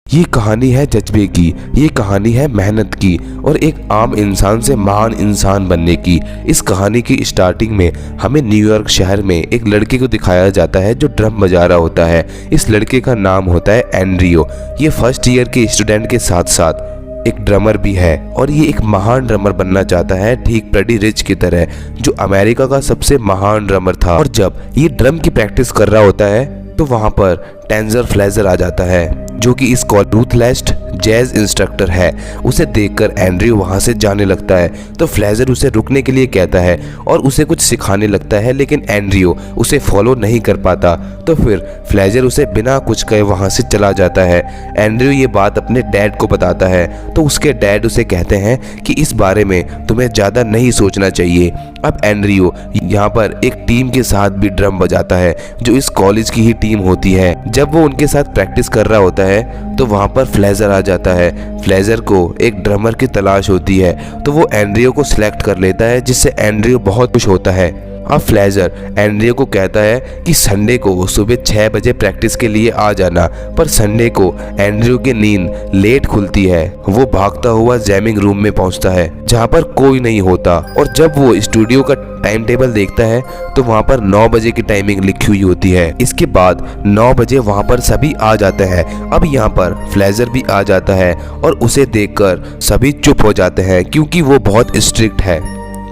ये कहानी है जज्बे की, ये कहानी है मेहनत की और एक आम इंसान से महान इंसान बनने की। इस कहानी की स्टार्टिंग में हमें न्यूयॉर्क शहर में एक लड़के को दिखाया जाता है जो ड्रम बजा रहा होता है। इस लड़के का नाम होता है एंड्रियो। ये फर्स्ट ईयर के स्टूडेंट के साथ साथ एक ड्रमर भी है और ये एक महान ड्रमर बनना चाहता है, ठीक फ्रेडी रिच की तरह, जो अमेरिका का सबसे महान ड्रमर था। और जब ये ड्रम की प्रैक्टिस कर रहा होता है तो वहाँ पर टेंजर फ्लेजर आ जाता है, जो कि इस रूथलेस जैज इंस्ट्रक्टर है। उसे देखकर एंड्रियो वहां से जाने लगता है तो फ्लेजर उसे रुकने के लिए कहता है और उसे कुछ सिखाने लगता है, लेकिन एंड्रियो उसे फॉलो नहीं कर पाता। तो फिर फ्लेजर उसे बिना कुछ कहे वहां से चला जाता है। एंड्रियो ये बात अपने डैड को बताता है तो उसके डैड उसे कहते हैं कि इस बारे में तुम्हें ज़्यादा नहीं सोचना चाहिए। अब एंड्रियो यहाँ पर एक टीम के साथ भी ड्रम बजाता है जो इस कॉलेज की ही टीम होती है। जब वो उनके साथ प्रैक्टिस कर रहा होता है तो वहाँ पर फ्लेजर आ जाता है। फ्लेजर को एक ड्रमर की तलाश होती है तो वो एंड्रियो को सिलेक्ट कर लेता है, जिससे एंड्रियो बहुत खुश होता है। अब फ्लेजर एंड्रियो को कहता है कि संडे को सुबह 6 बजे प्रैक्टिस के लिए आ जाना, पर संडे को एंड्रियो की नींद लेट खुलती है। वो भागता हुआ जैमिंग रूम में पहुंचता है जहां पर कोई नहीं होता, और जब वो स्टूडियो का टाइम टेबल देखता है तो वहां पर 9 बजे की टाइमिंग लिखी हुई होती है। इसके बाद 9 बजे वहां पर सभी आ जाते हैं। अब यहाँ पर फ्लेजर भी आ जाता है और उसे देखकर सभी चुप हो जाते हैं क्योंकि वो बहुत स्ट्रिक्ट है।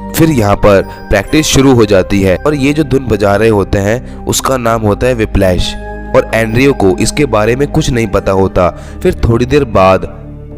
फिर यहाँ पर प्रैक्टिस शुरू हो जाती है और ये जो धुन बजा रहे होते हैं उसका नाम होता है विप्लैश, और एंड्रियो को इसके बारे में कुछ नहीं पता होता। फिर थोड़ी देर बाद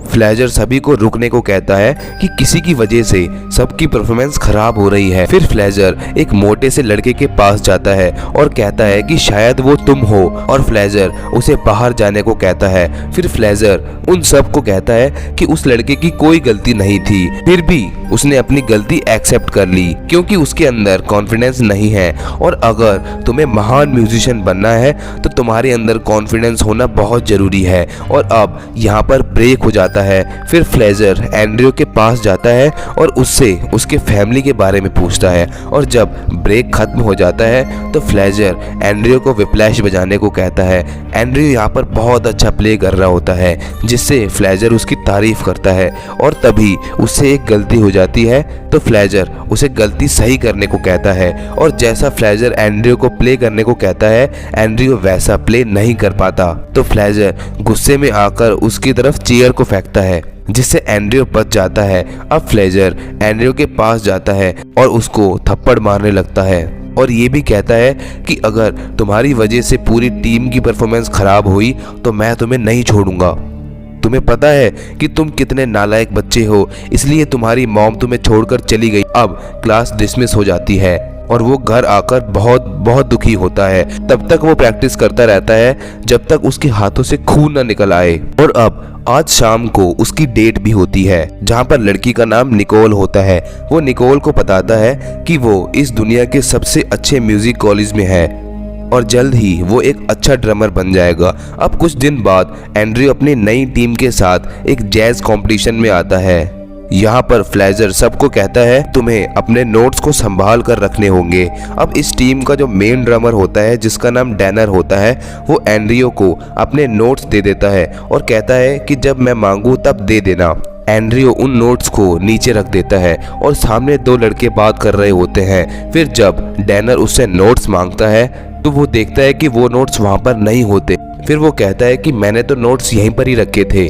फ्लेजर सभी को रुकने को कहता है कि किसी की वजह से सबकी परफॉर्मेंस खराब हो रही है। फिर फ्लेजर एक मोटे से लड़के के पास जाता है और कहता है कि शायद वो तुम हो, और फ्लेजर उसे बाहर जाने को कहता है। फिर फ्लेजर उन सब को कहता है कि उस लड़के की कोई गलती नहीं थी, फिर भी उसने अपनी गलती एक्सेप्ट कर ली क्योंकि उसके अंदर कॉन्फिडेंस नहीं है, और अगर तुम्हें महान म्यूजिशियन बनना है तो तुम्हारे अंदर कॉन्फिडेंस होना बहुत जरूरी है। और अब यहाँ पर ब्रेक हो जाता है। फिर फ्लेजर एंड्रियो के पास जाता है और उससे उसके फैमिली के बारे में पूछता है, और जब ब्रेक खत्म हो जाता है तो फ्लेजर एंड्रियो को विप्लैश बजाने को कहता है। एंड्रियो यहाँ पर बहुत अच्छा प्ले कर रहा होता है, जिससे फ्लेजर उसकी तारीफ करता है, और तभी उससे एक गलती हो जाती है तो फ्लेजर उसे गलती सही करने को कहता है, और जैसा फ्लेजर एंड्रियो को प्ले करने को कहता है एंड्रियो वैसा प्ले नहीं कर पाता। तो फ्लेजर गुस्से में आकर उसकी तरफ चेयर को फेंकता है, जिससे एंड्रियो बच जाता है। अब फ्लेजर एंड्रियो के पास जाता है और उसको थप्पड़ मारने लगता है, और ये भी कहता है कि अगर तुम्हारी वजह से पूरी टीम की परफॉर्मेंस खराब हुई तो मैं तुम्हें नहीं छोड़ूंगा। तुम्हें पता है कि तुम कितने नालायक बच्चे हो, इसलिए तुम्हारी मॉम तुम्हें छोड़कर चली गई। अब क्लास डिसमिस हो जाती है और वो घर आकर बहुत दुखी होता है। तब तक वो प्रैक्टिस करता रहता है जब तक उसके हाथों से खून ना निकल आए। और अब आज शाम को उसकी डेट भी होती है जहाँ पर लड़की का नाम निकोल होता है। वो निकोल को बताता है कि वो इस दुनिया के सबसे अच्छे म्यूजिक कॉलेज में है और जल्द ही वो एक अच्छा ड्रमर बन जाएगा। अब कुछ दिन बाद एंड्रियो अपनी नई टीम के साथ एक जैज कंपटीशन में आता है। यहाँ पर फ्लेजर सबको कहता है तुम्हें अपने नोट्स को संभाल कर रखने होंगे। अब इस टीम का जो मेन ड्रमर होता है, जिसका नाम डैनर होता है, वो एंड्रियो को अपने नोट्स दे देता है और कहता है कि जब मैं मांगू तब दे देना। एंड्रियो उन नोट्स को नीचे रख देता है और सामने 2 लड़के बात कर रहे होते हैं। फिर जब डैनर उससे नोट्स मांगता है तो वो देखता है कि वो नोट्स वहाँ पर नहीं होते। फिर वो कहता है कि मैंने तो नोट्स यहीं पर ही रखे थे।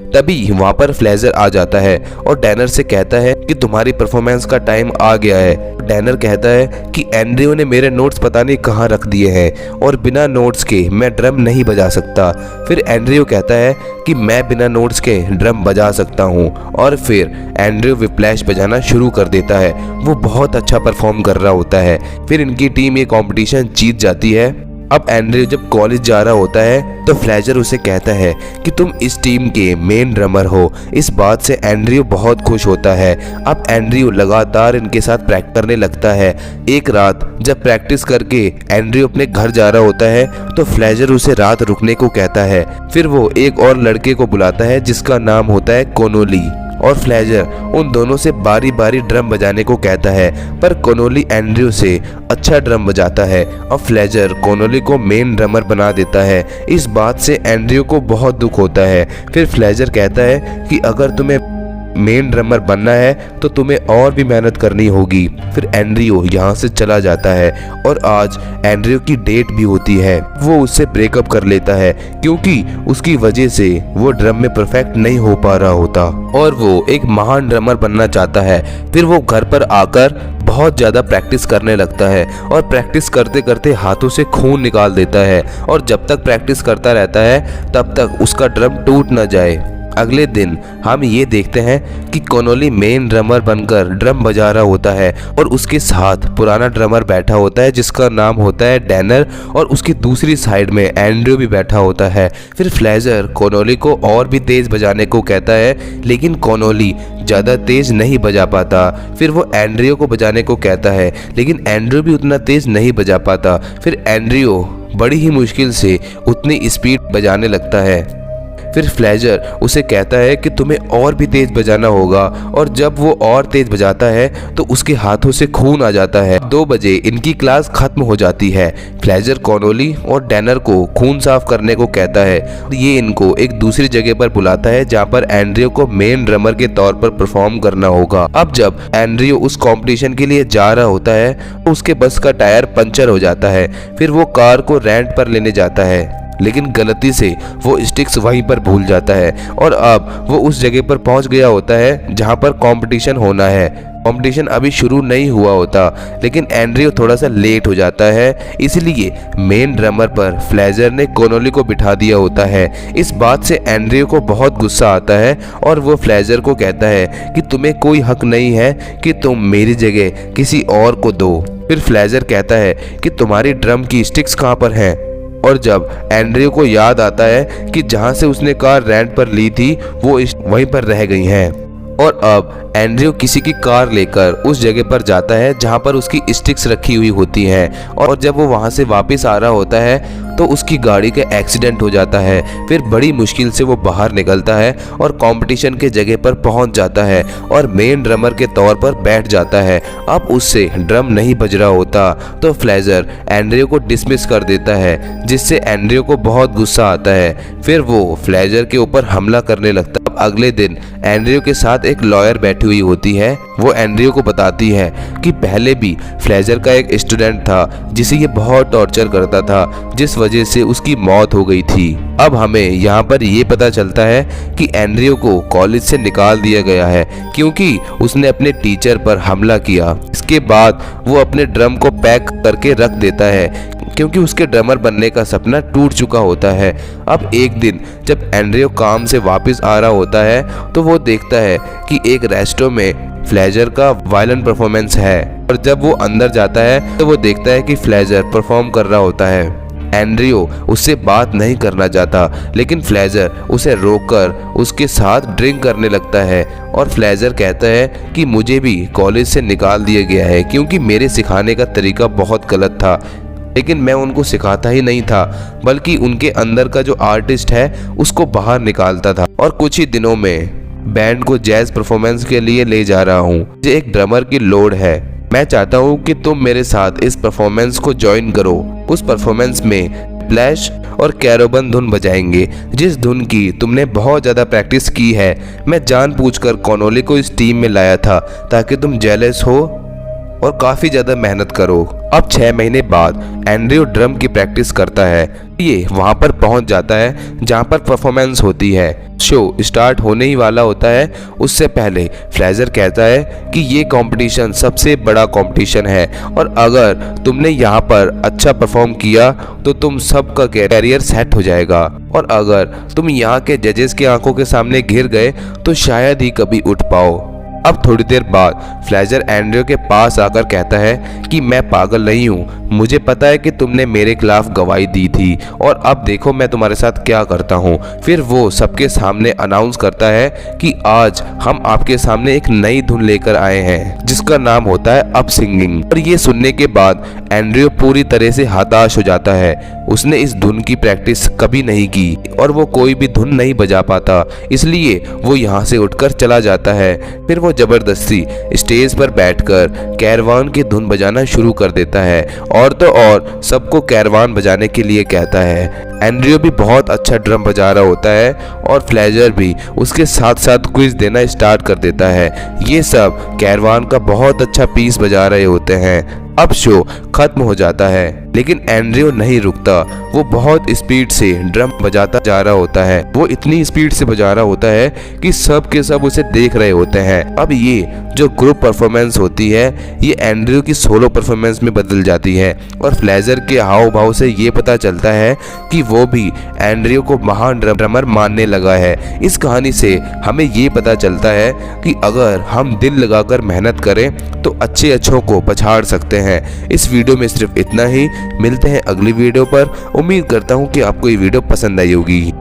तभी वहाँ पर फ्लेजर आ जाता है और डैनर से कहता है कि तुम्हारी परफॉर्मेंस का टाइम आ गया है। डैनर कहता है कि एंड्रियो ने मेरे नोट्स पता नहीं कहाँ रख दिए हैं और बिना नोट्स के मैं ड्रम नहीं बजा सकता। फिर एंड्रियो कहता है कि मैं बिना नोट्स के ड्रम बजा सकता हूँ, और फिर एंड्रियो विप्लैश बजाना शुरू कर देता है। वो बहुत अच्छा परफॉर्म कर रहा होता है। फिर इनकी टीम ये कॉम्पिटिशन जीत जाती है। अब एंड्रियो जब कॉलेज जा रहा होता है तो फ्लेजर उसे कहता है कि तुम इस टीम के मेन ड्रमर हो। इस बात से एंड्रियो बहुत खुश होता है। अब एंड्रियो लगातार इनके साथ प्रैक्टिस करने लगता है। एक रात जब प्रैक्टिस करके एंड्रियो अपने घर जा रहा होता है तो फ्लेजर उसे रात रुकने को कहता है। फिर वो एक और लड़के को बुलाता है जिसका नाम होता है कोनोली। और फ्लेजर उन दोनों से बारी बारी ड्रम बजाने को कहता है, पर कॉनोली एंड्रयू से अच्छा ड्रम बजाता है और फ्लेजर कॉनोली को मेन ड्रमर बना देता है। इस बात से एंड्रयू को बहुत दुख होता है। फिर फ्लेजर कहता है कि अगर तुम्हें मेन ड्रमर बनना है तो तुम्हें और भी मेहनत करनी होगी। फिर एंड्रयू यहाँ से चला जाता है और आज एंड्रयू की डेट भी होती है। वो उससे ब्रेकअप कर लेता है क्योंकि उसकी वजह से वो ड्रम में परफेक्ट नहीं हो पा रहा होता और वो एक महान ड्रमर बनना चाहता है। फिर वो घर पर आकर बहुत ज़्यादा प्रैक्टिस करने लगता है और प्रैक्टिस करते करते हाथों से खून निकाल देता है और जब तक प्रैक्टिस करता रहता है तब तक उसका ड्रम टूट न जाए। अगले दिन हम ये देखते हैं कि कॉनोली मेन ड्रमर बनकर ड्रम बजा रहा होता है और उसके साथ पुराना ड्रमर बैठा होता है जिसका नाम होता है डैनर और उसकी दूसरी साइड में एंड्रयू भी बैठा होता है। फिर फ्लेजर कॉनोली को और भी तेज बजाने को कहता है लेकिन कॉनोली ज़्यादा तेज नहीं बजा पाता। फिर वो एंड्रयू को बजाने को कहता है लेकिन एंड्रयू भी उतना तेज नहीं बजा पाता। फिर एंड्रयू बड़ी ही मुश्किल से उतनी स्पीड बजाने लगता है। फिर फ्लेजर उसे कहता है कि तुम्हें और भी तेज बजाना होगा और जब वो और तेज बजाता है तो उसके हाथों से खून आ जाता है। 2 बजे इनकी क्लास खत्म हो जाती है। फ्लेजर कॉनोली और डैनर को खून साफ करने को कहता है। ये इनको एक दूसरी जगह पर बुलाता है जहाँ पर एंड्रयू को मेन ड्रमर के तौर पर परफॉर्म करना होगा। अब जब एंड्रयू उस कॉम्पिटिशन के लिए जा रहा होता है तो उसके बस का टायर पंचर हो जाता है। फिर वो कार को रेंट पर लेने जाता है लेकिन गलती से वो स्टिक्स वहीं पर भूल जाता है और अब वो उस जगह पर पहुंच गया होता है जहां पर कंपटीशन होना है। कंपटीशन अभी शुरू नहीं हुआ होता लेकिन एंड्रयू थोड़ा सा लेट हो जाता है, इसलिए मेन ड्रमर पर फ्लेजर ने कॉनोली को बिठा दिया होता है। इस बात से एंड्रयू को बहुत गुस्सा आता है और वो फ्लेजर को कहता है कि तुम्हें कोई हक नहीं है कि तुम मेरी जगह किसी और को दो। फिर फ्लेजर कहता है कि तुम्हारी ड्रम की स्टिक्स कहाँ पर हैं? और जब एंड्रयू को याद आता है कि जहां से उसने कार रेंट पर ली थी वो वहीं पर रह गई हैं और अब एंड्रयू किसी की कार लेकर उस जगह पर जाता है जहां पर उसकी स्टिक्स रखी हुई होती हैं और जब वो वहां से वापस आ रहा होता है तो उसकी गाड़ी का एक्सीडेंट हो जाता है। फिर बड़ी मुश्किल से वो बाहर निकलता है और कंपटीशन के जगह पर पहुंच जाता है और मेन ड्रमर के तौर पर बैठ जाता है। अब उससे ड्रम नहीं बज रहा होता तो फ्लेजर एंड्रयू को डिसमिस कर देता है जिससे एंड्रयू को बहुत गुस्सा आता है। फिर वो फ्लेजर के ऊपर हमला करने लगता है। अगले दिन एंड्रयू के साथ एक लॉयर बैठी हुई होती है। वो एंड्रयू को बताती है कि पहले भी फ्लेजर का एक स्टूडेंट था जिसे ये बहुत टॉर्चर करता था जिस वजह से उसकी मौत हो गई थी। अब हमें यहाँ पर ये पता चलता है कि एंड्रयू को कॉलेज से निकाल दिया गया है क्योंकि उसने अपने टीचर पर हमला किया। इसके बाद वो अपने ड्रम को पैक करके रख देता है क्योंकि उसके ड्रमर बनने का सपना टूट चुका होता है। अब एक दिन जब एंड्रयू काम से वापस आ रहा होता है तो वो देखता है कि एक रेस्टोरेंट में फ्लेजर का वायलिन परफॉर्मेंस है और जब वो अंदर जाता है तो वो देखता है कि फ्लेजर परफॉर्म कर रहा होता है। एंड्रयू उससे बात नहीं करना चाहता लेकिन फ्लेजर उसे रोककर उसके साथ ड्रिंक करने लगता है और फ्लेजर कहता है कि मुझे भी कॉलेज से निकाल दिया गया है क्योंकि मेरे सिखाने का तरीका बहुत गलत था, लेकिन मैं उनको सिखाता ही नहीं था बल्कि उनके अंदर का जो आर्टिस्ट है उसको बाहर निकालता था और कुछ ही दिनों में बैंड को जैज परफॉर्मेंस के लिए ले जा रहा हूँ। मुझे एक ड्रमर की लोड है। मैं चाहता हूँ कि तुम मेरे साथ इस परफॉर्मेंस को ज्वाइन करो। उस परफॉर्मेंस में फ्लैश और कैरोबन धुन बजाएंगे जिस धुन की तुमने बहुत ज़्यादा प्रैक्टिस की है। मैं जानबूझकर कॉनोली को इस टीम में लाया था ताकि तुम जेलस हो और काफ़ी ज़्यादा मेहनत करो। अब 6 महीने बाद एंड्रयू ड्रम की प्रैक्टिस करता है। ये वहाँ पर पहुँच जाता है जहाँ पर परफॉर्मेंस होती है। शो स्टार्ट होने ही वाला होता है उससे पहले फ्लेजर कहता है कि ये कंपटीशन सबसे बड़ा कंपटीशन है और अगर तुमने यहाँ पर अच्छा परफॉर्म किया तो तुम सबका कैरियर सेट हो जाएगा और अगर तुम यहाँ के जजेस की आंखों के सामने घिर गए तो शायद ही कभी उठ पाओ। अब थोड़ी देर बाद फ्लेजर एंड्रयू के पास आकर कहता है कि मैं पागल नहीं हूँ, मुझे पता है कि तुमने मेरे खिलाफ गवाही दी थी और अब देखो मैं तुम्हारे साथ क्या करता हूँ। फिर वो सबके सामने अनाउंस करता है कि आज हम आपके सामने एक नई धुन लेकर आए हैं जिसका नाम होता है अब सिंगिंग। और ये सुनने के बाद एंड्रयू पूरी तरह से हताश हो जाता है। उसने इस धुन की प्रैक्टिस कभी नहीं की और वो कोई भी धुन नहीं बजा पाता, इसलिए वो यहाँ से उठकर चला जाता है। फिर वो जबरदस्ती स्टेज पर बैठकर कैरवान की धुन बजाना शुरू कर देता है और तो और सबको कैरवान बजाने के लिए कहता है। एंड्रयू भी बहुत अच्छा ड्रम बजा रहा होता है और फ्लेजर भी उसके साथ साथ क्विज देना स्टार्ट कर देता है। ये सब कैरवान का बहुत अच्छा पीस बजा रहे होते हैं। अब शो खत्म हो जाता है लेकिन एंड्रयू नहीं रुकता। वो बहुत स्पीड से ड्रम बजाता जा रहा होता है। वो इतनी स्पीड से बजा रहा होता है कि सब के सब उसे देख रहे होते हैं। अब ये जो ग्रुप परफॉर्मेंस होती है ये एंड्रयू की सोलो परफॉर्मेंस में बदल जाती है और फ्लेजर के हाव भाव से ये पता चलता है कि वो भी एंड्रयू को महान ड्रमर मानने लगा है। इस कहानी से हमें ये पता चलता है कि अगर हम दिल लगाकर मेहनत करें तो अच्छों को पछाड़ सकते हैं। इस वीडियो में सिर्फ इतना ही। मिलते हैं अगली वीडियो पर। उम्मीद करता हूँ कि आपको ये वीडियो पसंद आई होगी।